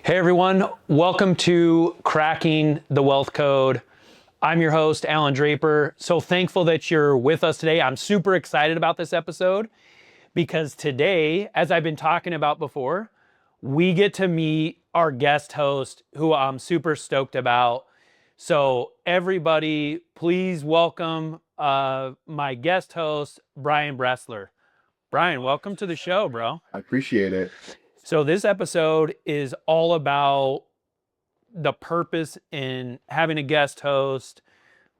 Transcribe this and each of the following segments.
Hey everyone, welcome to Cracking the Wealth Code. I'm your host, Allan Draper. So thankful that you're with us today. I'm super excited about this episode because today, as I've been talking about before, we get to meet our guest host who I'm super stoked about. So everybody, please welcome my guest host, Brian Bressler. Brian, welcome to the show, bro. I appreciate it. So this episode is all about the purpose in having a guest host,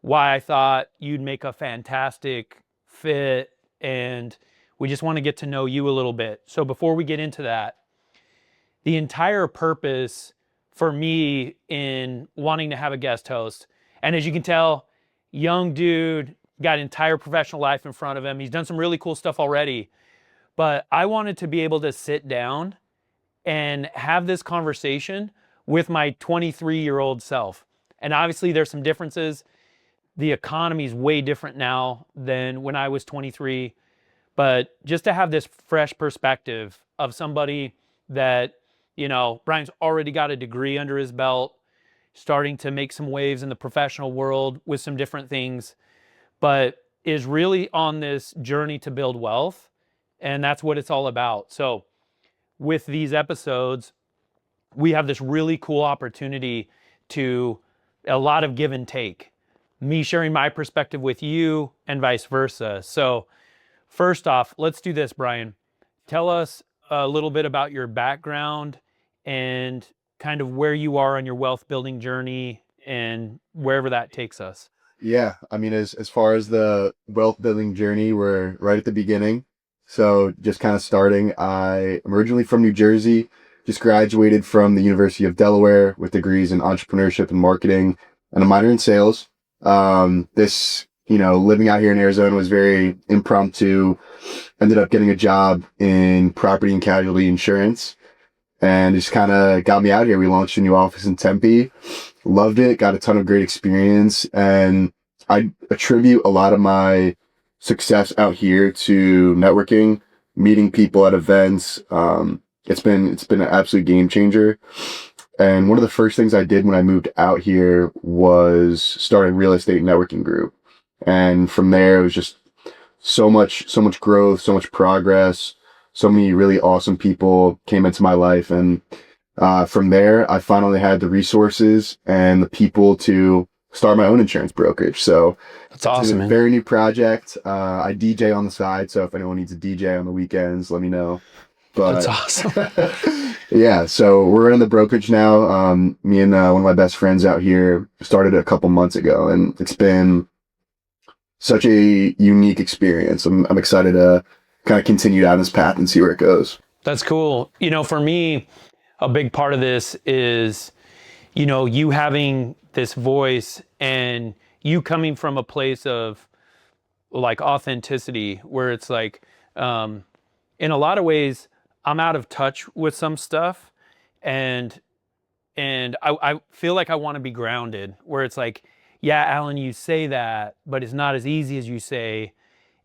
why I thought you'd make a fantastic fit, and we just want to get to know you a little bit. So before we get into that, the entire purpose for me in wanting to have a guest host, and as you can tell, young dude, got entire professional life in front of him. He's done some really cool stuff already, but I wanted to be able to sit down and have this conversation with my 23-year-old self. And obviously there's some differences. The economy is way different now than when I was 23, but just to have this fresh perspective of somebody that, Brian's already got a degree under his belt, starting to make some waves in the professional world with some different things, but is really on this journey to build wealth. And that's what it's all about. So with these episodes, we have this really cool opportunity to a lot of give and take, me sharing my perspective with you and vice versa. So first off, let's do this, Brian. Tell us a little bit about your background and kind of where you are on your wealth building journey and wherever that takes us. Yeah, I mean, as far as the wealth building journey, we're right at the beginning. So just kind of starting. I am originally from New Jersey, just graduated from the University of Delaware with degrees in entrepreneurship and marketing and a minor in sales. Living out here in Arizona was very impromptu. Ended up getting a job in property and casualty insurance and just kind of got me out here. We launched a new office in Tempe. Loved it, got a ton of great experience, and I attribute a lot of my success out here to networking, meeting people at events. It's been an absolute game changer. And one of the first things I did when I moved out here was start a real estate networking group. And from there, it was just so much growth, so much progress, so many really awesome people came into my life. And from there, I finally had the resources and the people to start my own insurance brokerage. So That's awesome, it's a man. very new project. I DJ on the side, so if anyone needs a DJ on the weekends, let me know. That's But awesome. yeah, so we're in the brokerage now. Me and one of my best friends out here started a couple months ago, and it's been such a unique experience. I'm excited to kind of continue down this path and see where it goes. That's cool. For me, a big part of this is, you having this voice and you coming from a place of like authenticity where it's like, in a lot of ways, I'm out of touch with some stuff and I feel like I want to be grounded where it's like, yeah, Allan, you say that, but it's not as easy as you say.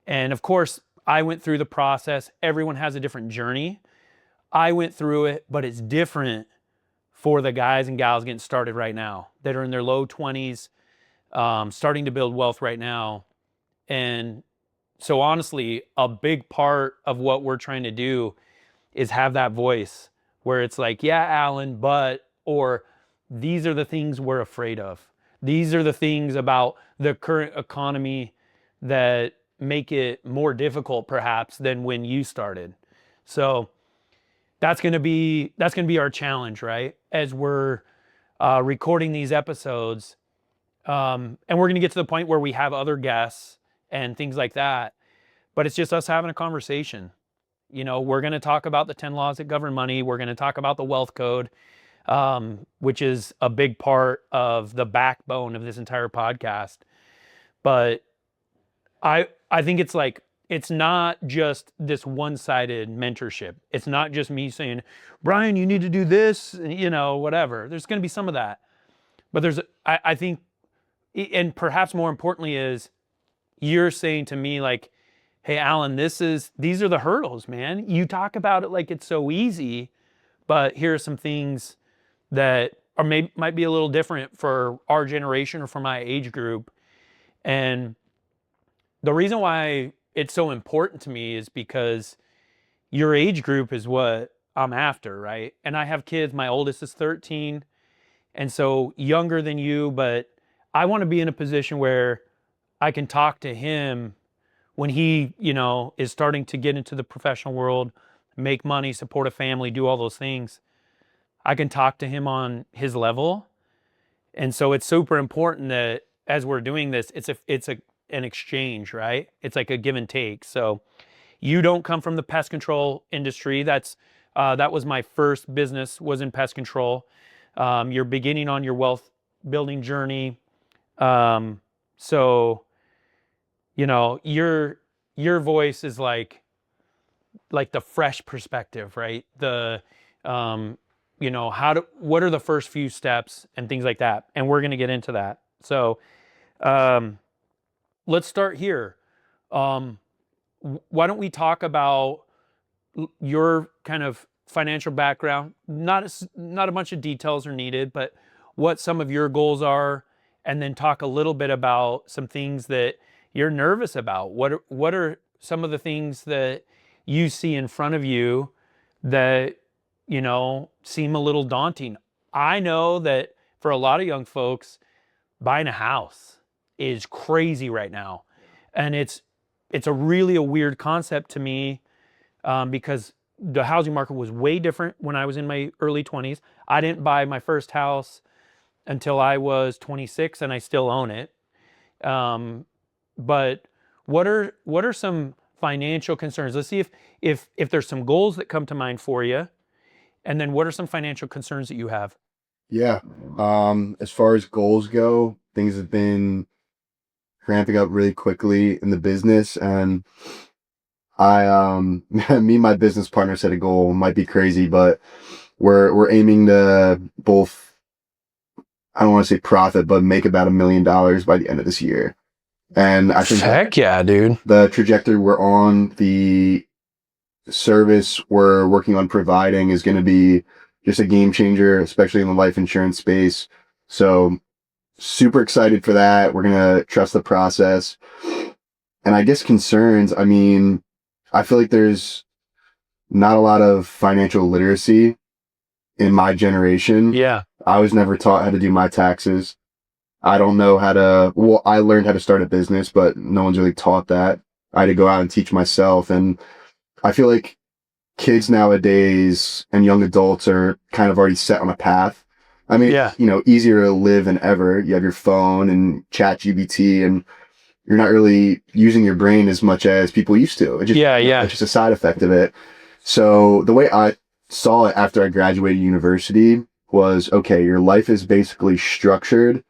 And of course, I went through the process. Everyone has a different journey. I went through it, but it's different for the guys and gals getting started right now that are in their low 20s, starting to build wealth right now. And so honestly, a big part of what we're trying to do is have that voice where it's like, yeah, Allan, but, or these are the things we're afraid of. These are the things about the current economy that make it more difficult perhaps than when you started. So that's going to be our challenge, right? As we're recording these episodes, and we're going to get to the point where we have other guests and things like that. But it's just us having a conversation. We're going to talk about the 10 laws that govern money. We're going to talk about the wealth code, which is a big part of the backbone of this entire podcast. But I think it's like, it's not just this one-sided mentorship. It's not just me saying, Brian, you need to do this, whatever. There's going to be some of that. But I think, and perhaps more importantly is, you're saying to me like, hey, Allan, these are the hurdles, man. You talk about it like it's so easy, but here are some things that are might be a little different for our generation or for my age group. And the reason why it's so important to me is because your age group is what I'm after, right? And I have kids. My oldest is 13, and so younger than you, but I want to be in a position where I can talk to him when he, is starting to get into the professional world, make money, support a family, do all those things. I can talk to him on his level. And so it's super important that as we're doing this, it's an exchange, right? It's like a give and take. So you don't come from the pest control industry. That was my first business, was in pest control. You're beginning on your wealth building journey. So your voice is like the fresh perspective, right? The what are the first few steps and things like that, and we're going to get into that. So um, let's start here. um, why don't we talk about your kind of financial background? Not a bunch of details are needed, but what some of your goals are, and then talk a little bit about some things that you're nervous about. What are some of the things that you see in front of you that seem a little daunting? I know that for a lot of young folks, buying a house is crazy right now, and it's a weird concept to me, because the housing market was way different when I was in my early 20s. I didn't buy my first house until I was 26, and I still own it. But what are some financial concerns? Let's see if there's some goals that come to mind for you, and then what are some financial concerns that you have? Yeah. As far as goals go, things have been ramping up really quickly in the business, and me and my business partner set a goal. It might be crazy, but we're aiming to both, I don't want to say profit, but make about $1 million by the end of this year. And I think Heck yeah, dude. the trajectory we're on, the service we're working on providing is going to be just a game changer, especially in the life insurance space. So super excited for that. We're going to trust the process. And I guess concerns, I mean, I feel like there's not a lot of financial literacy in my generation. Yeah. I was never taught how to do my taxes. I don't know how to, well, I learned how to start a business, but no one's really taught that. I had to go out and teach myself. And I feel like kids nowadays and young adults are kind of already set on a path. I mean, Yeah. easier to live than ever. You have your phone and chat GBT, and you're not really using your brain as much as people used to. It just, Yeah. it's just a side effect of it. So the way I saw it after I graduated university was, okay, your life is basically structured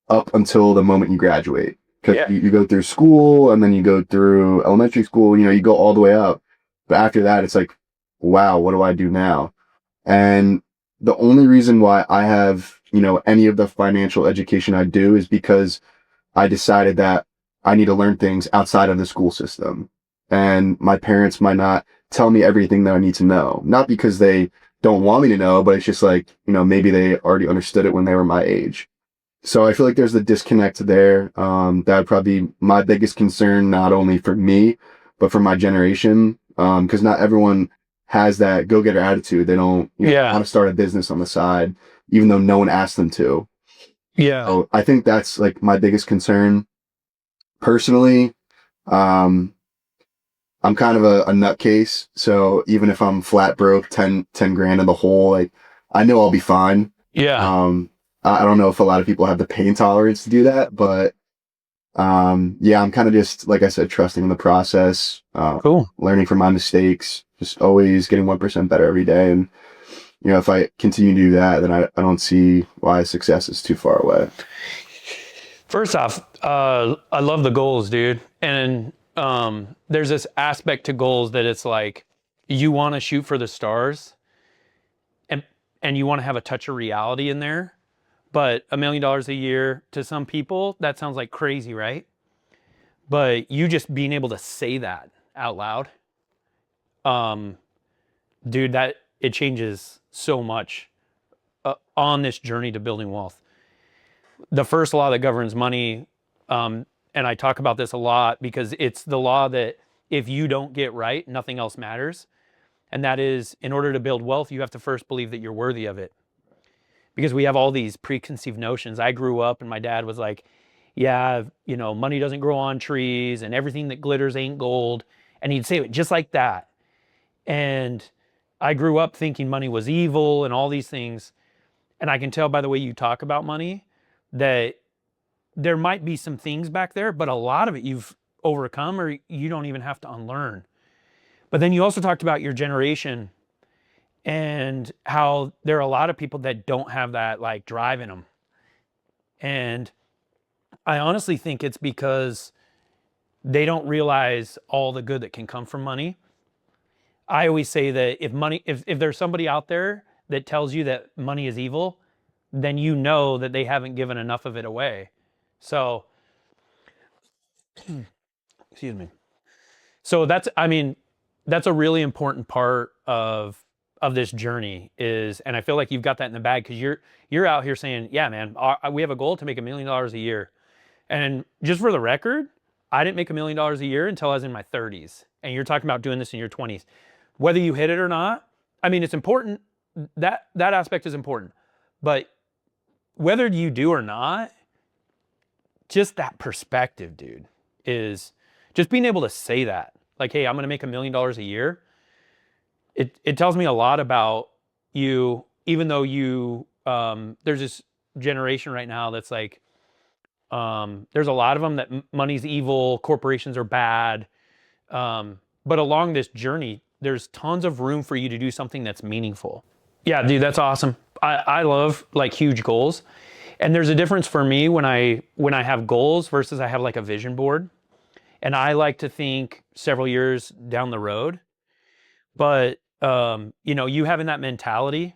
up until the moment you graduate. Because you go through school, and then you go through elementary school, you go all the way up. But after that, it's like, wow, what do I do now? And the only reason why I have, any of the financial education I do is because I decided that I need to learn things outside of the school system. And my parents might not tell me everything that I need to know. Not because they don't want me to know, but it's just like, maybe they already understood it when they were my age. So I feel like there's a disconnect there. That would probably be my biggest concern, not only for me, but for my generation. Because not everyone has that go-getter attitude. They don't want to start a business on the side, even though no one asked them to. Yeah. So I think that's like my biggest concern. Personally, um, I'm kind of a nutcase. So even if I'm flat broke, 10 grand in the hole, like I know I'll be fine. Yeah. I don't know if a lot of people have the pain tolerance to do that, but yeah, I'm kind of just, like I said, trusting in the process, Cool. learning from my mistakes, just always getting 1% better every day. And, if I continue to do that, then I don't see why success is too far away. First off, I love the goals, dude. And there's this aspect to goals that it's like you want to shoot for the stars, and you want to have a touch of reality in there. But $1 million a year to some people, that sounds like crazy, right? But you just being able to say that out loud, dude, that it changes so much on this journey to building wealth. The first law that governs money, and I talk about this a lot because it's the law that if you don't get right, nothing else matters. And that is, in order to build wealth, you have to first believe that you're worthy of it. Because we have all these preconceived notions. I grew up and my dad was like, yeah, money doesn't grow on trees and everything that glitters ain't gold. And he'd say it just like that. And I grew up thinking money was evil and all these things. And I can tell by the way you talk about money that there might be some things back there, but a lot of it you've overcome or you don't even have to unlearn. But then you also talked about your generation and how there are a lot of people that don't have that like drive in them. And I honestly think it's because they don't realize all the good that can come from money. I always say that if there's somebody out there that tells you that money is evil, then you know that they haven't given enough of it away. So, excuse me. So that's a really important part of this journey is, and I feel like you've got that in the bag because you're out here saying, yeah, man, we have a goal to make $1 million a year. And just for the record, I didn't make $1 million a year until I was in my 30s. And you're talking about doing this in your 20s. Whether you hit it or not, it's important. That aspect is important. But whether you do or not, just that perspective, dude, is just being able to say that. Like, hey, I'm going to make $1 million a year. It tells me a lot about you, even though there's this generation right now that's like, there's a lot of them that money's evil, corporations are bad. But along this journey, there's tons of room for you to do something that's meaningful. Yeah, dude, that's awesome. I love like huge goals. And there's a difference for me when I have goals versus I have like a vision board. And I like to think several years down the road. But you having that mentality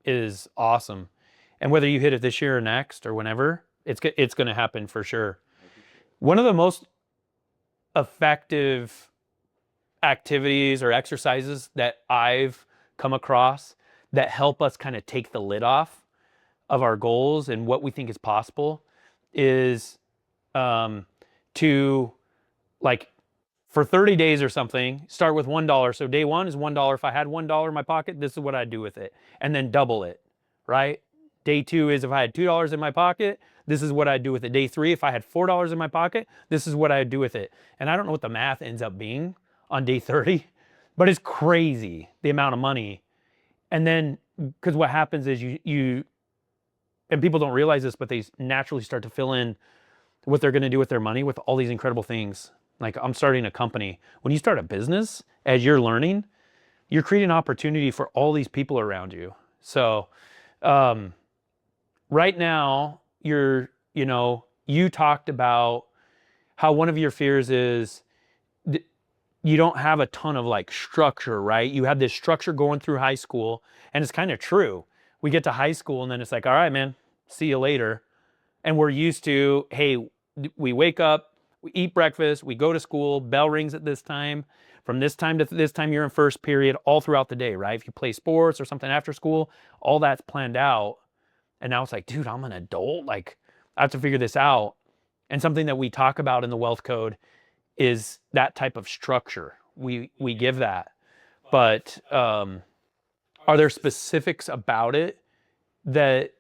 is awesome. And whether you hit it this year or next or whenever, it's going to happen for sure. One of the most effective activities or exercises that I've come across that help us kind of take the lid off of our goals and what we think is possible is to, like, for 30 days or something, start with $1. So day one is $1. If I had $1 in my pocket, this is what I'd do with it. And then double it, right? Day two is if I had $2 in my pocket, this is what I'd do with it. Day three, if I had $4 in my pocket, this is what I'd do with it. And I don't know what the math ends up being on day 30, but it's crazy, the amount of money. And then, because what happens is you, and people don't realize this, but they naturally start to fill in what they're going to do with their money with all these incredible things. Like, I'm starting a company. When you start a business, as you're learning, you're creating opportunity for all these people around you. So, right now, you talked about how one of your fears is you don't have a ton of like structure, right? You have this structure going through high school, and it's kind of true. We get to high school and then it's like, all right, man, see you later. And we're used to, hey, we wake up, we eat breakfast, we go to school, bell rings at this time. From this time to this time, you're in first period all throughout the day, right? If you play sports or something after school, all that's planned out. And now it's like, dude, I'm an adult. Like, I have to figure this out. And something that we talk about in the wealth code is that type of structure. We give that. But are there specifics about it that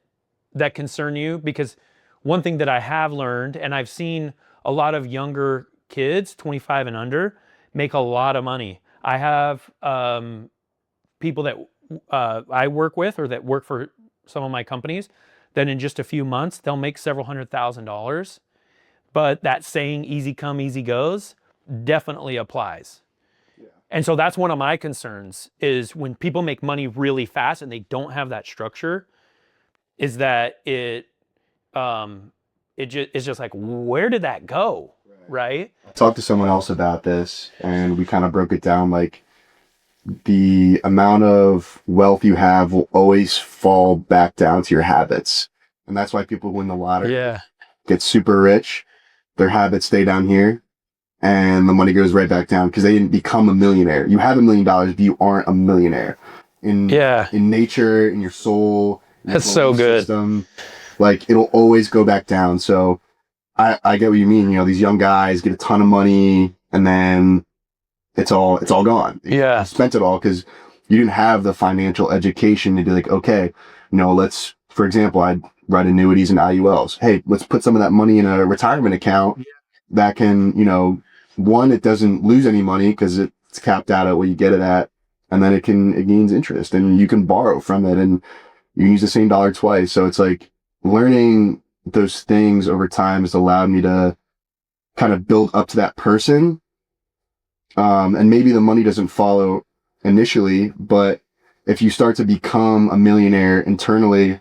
concern you? Because one thing that I have learned, and I've seen a lot of younger kids, 25 and under, make a lot of money. I have people that I work with or that work for some of my companies that in just a few months, they'll make several $100,000. But that saying, easy come, easy goes, definitely applies. Yeah. And so that's one of my concerns is when people make money really fast and they don't have that structure, is that it's just like, where did that go? Right? I talked to someone else about this and we kind of broke it down like the amount of wealth you have will always fall back down to your habits. And that's why people win the lottery, get super rich, their habits stay down here, and the money goes right back down because they didn't become a millionaire. You have $1 million, but you aren't a millionaire. in Yeah. in nature, in your soul, in your That's so belief good. system. Like it'll always go back down. So I get what you mean. You know, these young guys get a ton of money and then it's all gone. Yeah. You spent it all because you didn't have the financial education to be like, okay, let's, for example, I'd write annuities and IULs. Hey, let's put some of that money in a retirement account that can, one, it doesn't lose any money because it's capped out at what you get it at. And then it gains interest and you can borrow from it and you use the same dollar twice. So it's like learning those things over time has allowed me to kind of build up to that person. And maybe the money doesn't follow initially, but if you start to become a millionaire internally,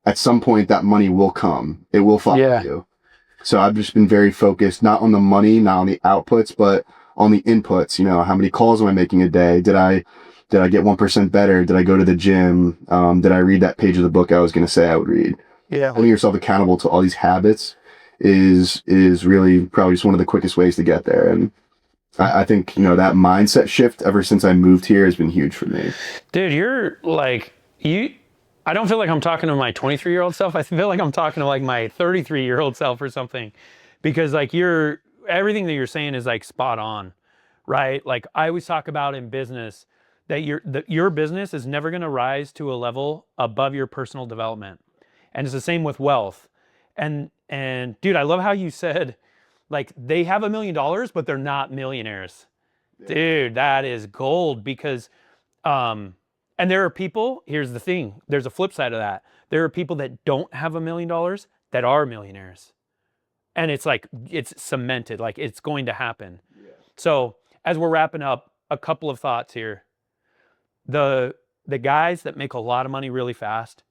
at some point that money will come. It will follow you. So I've just been very focused, not on the money, not on the outputs, but on the inputs. How many calls am I making a day? Did I get 1% better? Did I go to the gym? Did I read that page of the book I was going to say I would read? Yeah. Holding yourself accountable to all these habits is really probably just one of the quickest ways to get there. And I think, that mindset shift ever since I moved here has been huge for me. Dude, you're like, I don't feel like I'm talking to my 23-year-old self. I feel like I'm talking to like my 33-year-old self or something, because like everything that you're saying is like spot on, right? Like I always talk about in business that your business is never going to rise to a level above your personal development. And it's the same with wealth. And dude, I love how you said like they have $1 million, but they're not millionaires. Yeah. Dude, that is gold because and there are people, here's the thing, there's a flip side of that. There are people that don't have $1 million that are millionaires. And it's like, it's cemented, like it's going to happen. Yeah. So as we're wrapping up, a couple of thoughts here. The guys that make a lot of money really fast,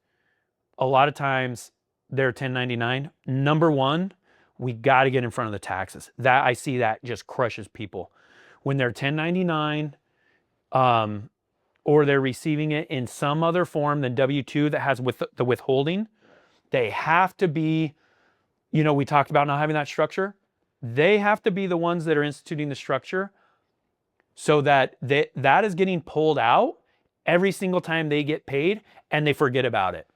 a lot of times they're 1099. Number one, we got to get in front of the taxes. That I see that just crushes people. When they're 1099, or they're receiving it in some other form than W-2 that has with the withholding, they have to be, we talked about not having that structure. They have to be the ones that are instituting the structure so that that is getting pulled out every single time they get paid and they forget about it.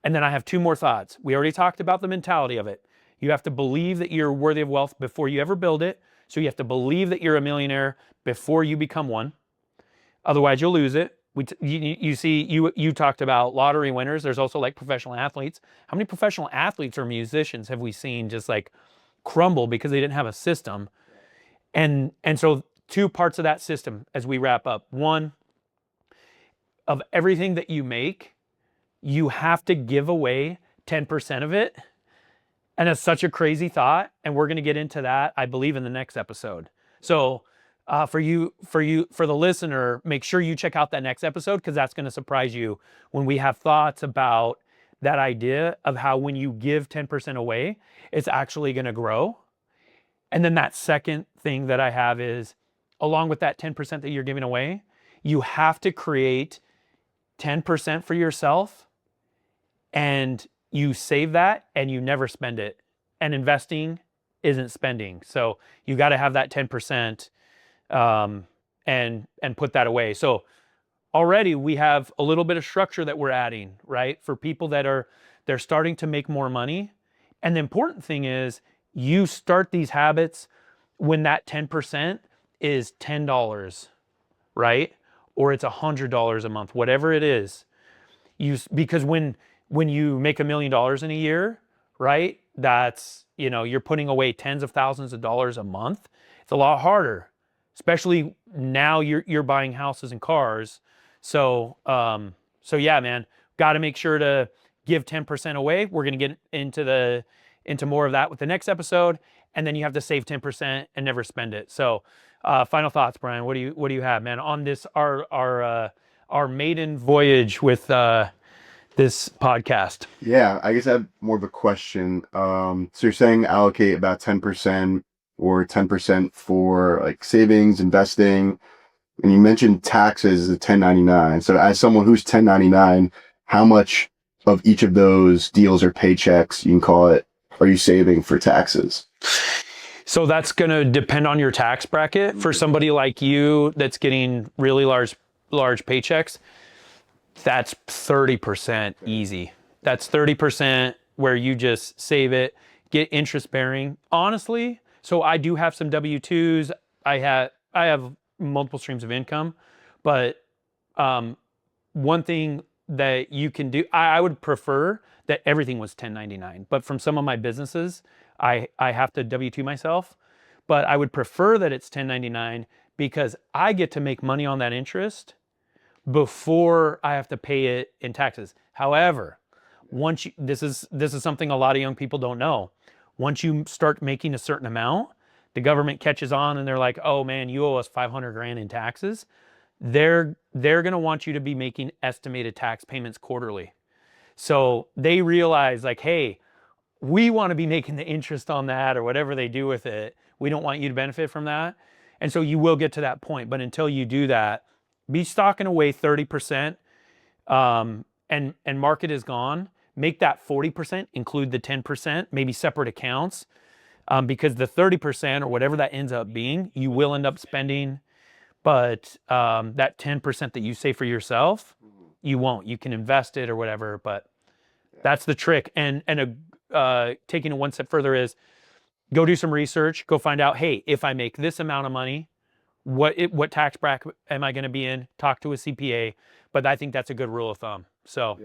And then I have two more thoughts. We already talked about the mentality of it. You have to believe that you're worthy of wealth before you ever build it. So you have to believe that you're a millionaire before you become one. Otherwise, you'll lose it. You talked about lottery winners. There's also like professional athletes. How many professional athletes or musicians have we seen just like crumble because they didn't have a system? And so two parts of that system as we wrap up. One, of everything that you make, you have to give away 10% of it. And it's such a crazy thought. And we're going to get into that, I believe, in the next episode. So for the listener, make sure you check out that next episode, because that's going to surprise you when we have thoughts about that idea of how when you give 10% away, it's actually going to grow. And then that second thing that I have is, along with that 10% that you're giving away, you have to create 10% for yourself, and you save that and you never spend it. And investing isn't spending. So you got to have that 10% and put that away. So already we have a little bit of structure that we're adding, right? For people that they're starting to make more money. And the important thing is you start these habits when that 10% is $10, right? Or it's $100 a month, whatever it is. Because when you make $1 million in a year, right? That's, you're putting away tens of thousands of dollars a month. It's a lot harder, especially now you're buying houses and cars. So yeah, man, got to make sure to give 10% away. We're going to get into more of that with the next episode. And then you have to save 10% and never spend it. So, final thoughts, Brian. What do you have, man, on this, our maiden voyage with, this podcast? Yeah, I guess I have more of a question. So you're saying allocate about 10% or 10% for like savings, investing, and you mentioned taxes, the 1099. So as someone who's 1099, how much of each of those deals or paychecks, you can call it, are you saving for taxes? So that's going to depend on your tax bracket. For somebody like you that's getting really large paychecks, That's 30% easy. That's 30% where you just save it, get interest bearing. Honestly, so I do have some W-2s. I have multiple streams of income, but one thing that you can do, I would prefer that everything was 1099. But from some of my businesses, I have to W-2 myself. But I would prefer that it's 1099 because I get to make money on that interest before I have to pay it in taxes. However, once you, this is something a lot of young people don't know. Once you start making a certain amount, the government catches on and they're like, "Oh man, you owe us 500 grand in taxes." They're going to want you to be making estimated tax payments quarterly. So they realize like, "Hey, we want to be making the interest on that or whatever they do with it. We don't want you to benefit from that." And so you will get to that point, but until you do that, be stocking away 30%, and market is gone. Make that 40%, include the 10%, maybe separate accounts, because the 30% or whatever that ends up being, you will end up spending. But that 10% that you save for yourself, you won't. You can invest it or whatever, but that's the trick. And taking it one step further is go do some research, go find out, hey, if I make this amount of money, what tax bracket am I going to be in? Talk to a CPA, but I think that's a good rule of thumb. So,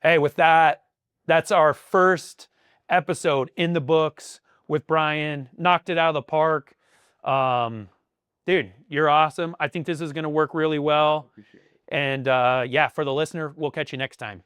hey, with that, that's our first episode in the books with Brian. Knocked it out of the park. Dude, you're awesome. I think this is going to work really well. And yeah, for the listener, we'll catch you next time.